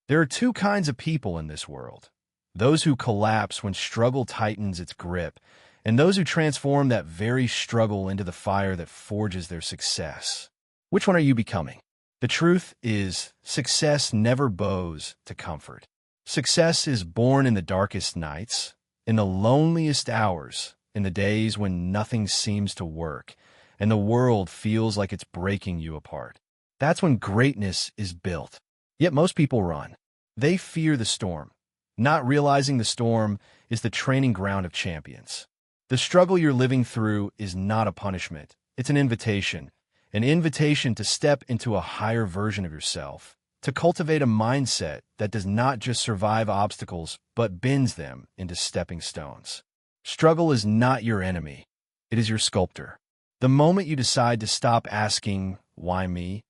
There are two kinds of people in this world: those who collapse when struggle tightens its grip, and those who transform that very struggle into the fire that forges their success. Which one are you becoming? The truth is, success never bows to comfort. Success is born in the darkest nights, in the loneliest hours, in the days when nothing seems to work, and the world feels like it's breaking you apart. That's when greatness is built. Yet most people run. They fear the storm, not realizing the storm is the training ground of champions. The struggle you're living through is not a punishment. It's an invitation to step into a higher version of yourself, to cultivate a mindset that does not just survive obstacles, but bends them into stepping stones. Struggle is not your enemy. It is your sculptor. The moment you decide to stop asking, "Why me?"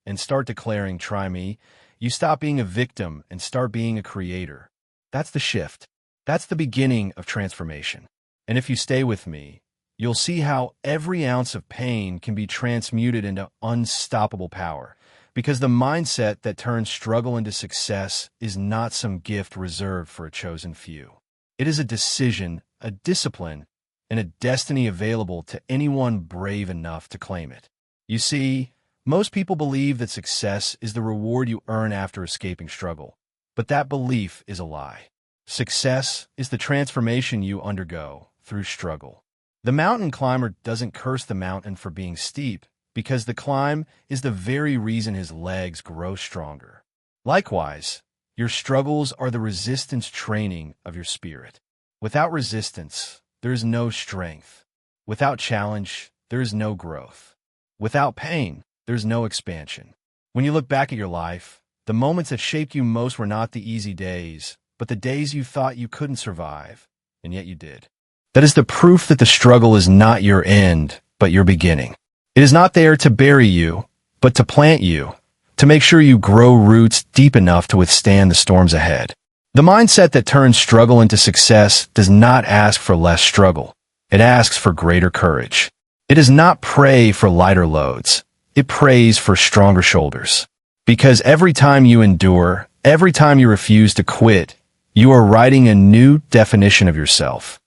and start declaring, "Try me," you stop being a victim and start being a creator. That's the shift. That's the beginning of transformation. And if you stay with me, you'll see how every ounce of pain can be transmuted into unstoppable power, because the mindset that turns struggle into success is not some gift reserved for a chosen few. It is a decision, a discipline, and a destiny available to anyone brave enough to claim it. You see, most people believe that success is the reward you earn after escaping struggle, but that belief is a lie. Success is the transformation you undergo through struggle. The mountain climber doesn't curse the mountain for being steep, because the climb is the very reason his legs grow stronger. Likewise, your struggles are the resistance training of your spirit. Without resistance, there is no strength. Without challenge, there is no growth. Without pain, there's no expansion. When you look back at your life, the moments that shaped you most were not the easy days, but the days you thought you couldn't survive, and yet you did. That is the proof that the struggle is not your end, but your beginning. It is not there to bury you, but to plant you, to make sure you grow roots deep enough to withstand the storms ahead. The mindset that turns struggle into success does not ask for less struggle. It asks for greater courage. It does not pray for lighter loads. It prays for stronger shoulders. Because every time you endure, every time you refuse to quit, you are writing a new definition of yourself.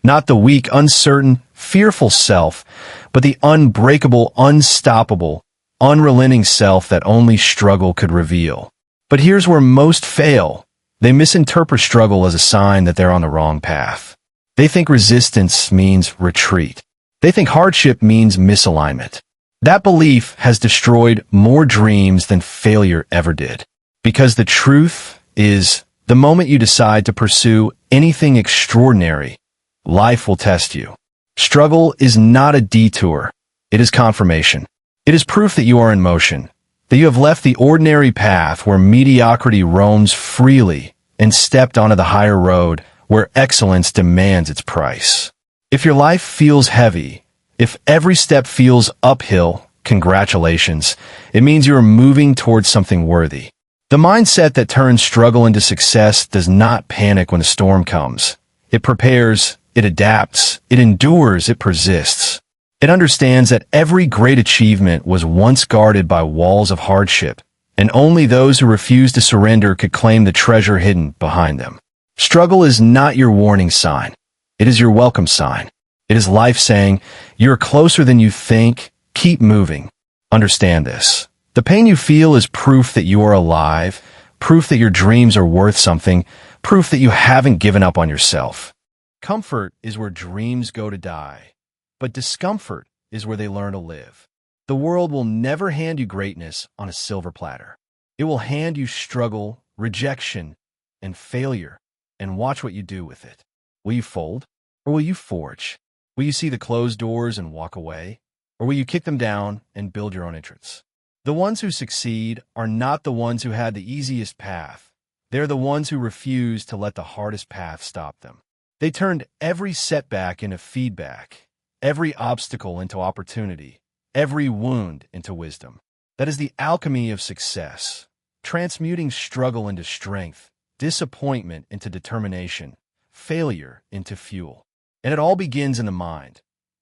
Not the weak, uncertain, fearful self, but the unbreakable, unstoppable, unrelenting self that only struggle could reveal. But here's where most fail. They misinterpret struggle as a sign that they're on the wrong path. They think resistance means retreat. They think hardship means misalignment. That belief has destroyed more dreams than failure ever did. Because the truth is, the moment you decide to pursue anything extraordinary, life will test you. Struggle is not a detour. It is confirmation. It is proof that you are in motion, that you have left the ordinary path where mediocrity roams freely and stepped onto the higher road where excellence demands its price. If your life feels heavy, if every step feels uphill, congratulations. It means you are moving towards something worthy. The mindset that turns struggle into success does not panic when a storm comes. It prepares, it adapts, it endures, it persists. It understands that every great achievement was once guarded by walls of hardship, and only those who refuse to surrender could claim the treasure hidden behind them. Struggle is not your warning sign. It is your welcome sign. It is life saying, "You're closer than you think. Keep moving." Understand this. The pain you feel is proof that you are alive, proof that your dreams are worth something, proof that you haven't given up on yourself. Comfort is where dreams go to die, but discomfort is where they learn to live. The world will never hand you greatness on a silver platter. It will hand you struggle, rejection, and failure, and watch what you do with it. Will you fold, or will you forge? Will you see the closed doors and walk away? Or will you kick them down and build your own entrance? The ones who succeed are not the ones who had the easiest path. They're the ones who refuse to let the hardest path stop them. They turned every setback into feedback, every obstacle into opportunity, every wound into wisdom. That is the alchemy of success, transmuting struggle into strength, disappointment into determination, failure into fuel. And it all begins in the mind,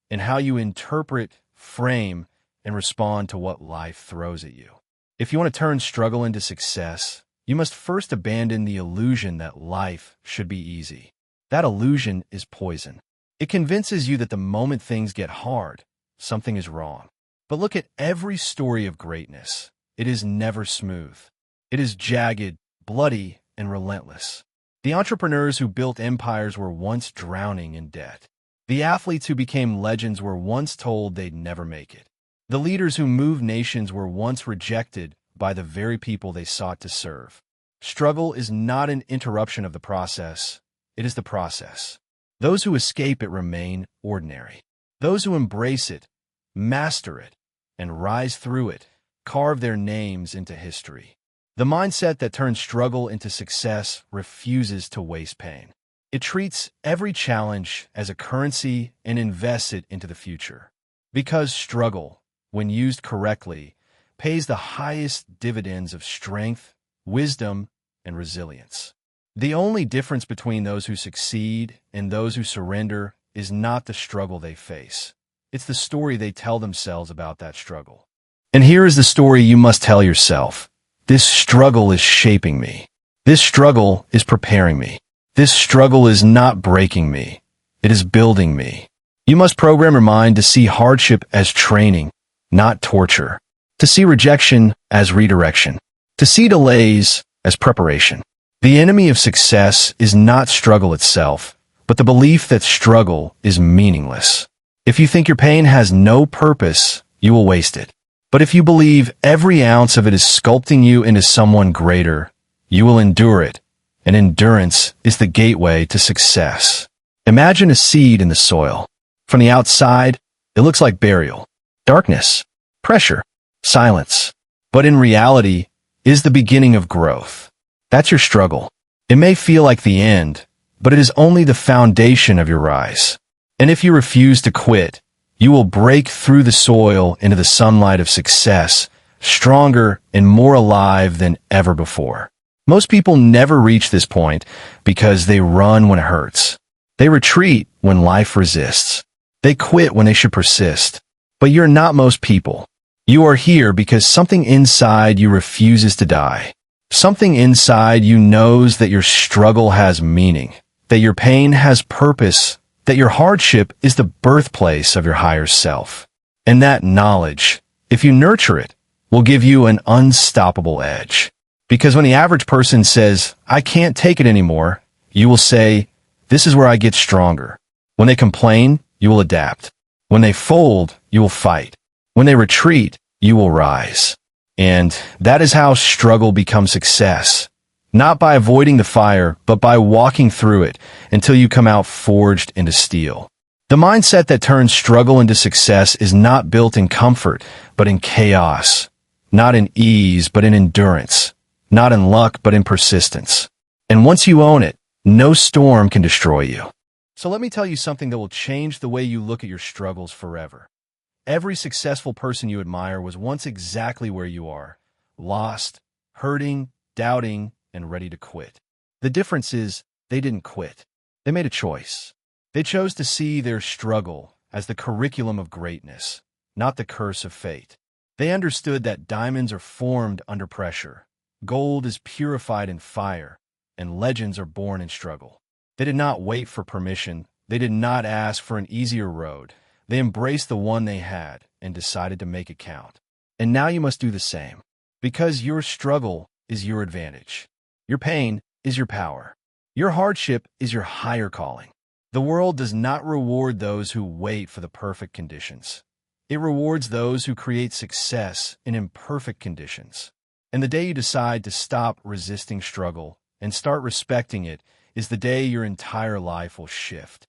in how you interpret, frame, and respond to what life throws at you. If you want to turn struggle into success, you must first abandon the illusion that life should be easy. That illusion is poison. It convinces you that the moment things get hard, something is wrong. But look at every story of greatness. It is never smooth. It is jagged, bloody, and relentless. The entrepreneurs who built empires were once drowning in debt. The athletes who became legends were once told they'd never make it. The leaders who moved nations were once rejected by the very people they sought to serve. Struggle is not an interruption of the process. It is the process. Those who escape it remain ordinary. Those who embrace it, master it, and rise through it, carve their names into history. The mindset that turns struggle into success refuses to waste pain. It treats every challenge as a currency and invests it into the future. Because struggle, when used correctly, pays the highest dividends of strength, wisdom, and resilience. The only difference between those who succeed and those who surrender is not the struggle they face. It's the story they tell themselves about that struggle. And here is the story you must tell yourself. This struggle is shaping me. This struggle is preparing me. This struggle is not breaking me. It is building me. You must program your mind to see hardship as training, not torture. To see rejection as redirection. To see delays as preparation. The enemy of success is not struggle itself, but the belief that struggle is meaningless. If you think your pain has no purpose, you will waste it. But if you believe every ounce of it is sculpting you into someone greater, you will endure it, and endurance is the gateway to success. Imagine a seed in the soil. From the outside, it looks like burial, darkness, pressure, silence. But in reality, it is the beginning of growth. That's your struggle. It may feel like the end, but it is only the foundation of your rise. And if you refuse to quit, you will break through the soil into the sunlight of success, stronger and more alive than ever before. Most people never reach this point because they run when it hurts. They retreat when life resists. They quit when they should persist. But you're not most people. You are here because something inside you refuses to die. Something inside you knows that your struggle has meaning, that your pain has purpose, that your hardship is the birthplace of your higher self. And that knowledge, if you nurture it, will give you an unstoppable edge. Because when the average person says, "I can't take it anymore," you will say, "This is where I get stronger." When they complain, you will adapt. When they fold, you will fight. When they retreat, you will rise. And that is how struggle becomes success. Not by avoiding the fire, but by walking through it until you come out forged into steel. The mindset that turns struggle into success is not built in comfort, but in chaos. Not in ease, but in endurance. Not in luck, but in persistence. And once you own it, no storm can destroy you. So let me tell you something that will change the way you look at your struggles forever. Every successful person you admire was once exactly where you are, lost, hurting, doubting, and ready to quit. The difference is they didn't quit. They made a choice. They chose to see their struggle as the curriculum of greatness, not the curse of fate. They understood that diamonds are formed under pressure, gold is purified in fire, and legends are born in struggle. They did not wait for permission. They did not ask for an easier road. They embraced the one they had and decided to make it count. And now you must do the same, because your struggle is your advantage. Your pain is your power. Your hardship is your higher calling. The world does not reward those who wait for the perfect conditions. It rewards those who create success in imperfect conditions. And the day you decide to stop resisting struggle and start respecting it is the day your entire life will shift.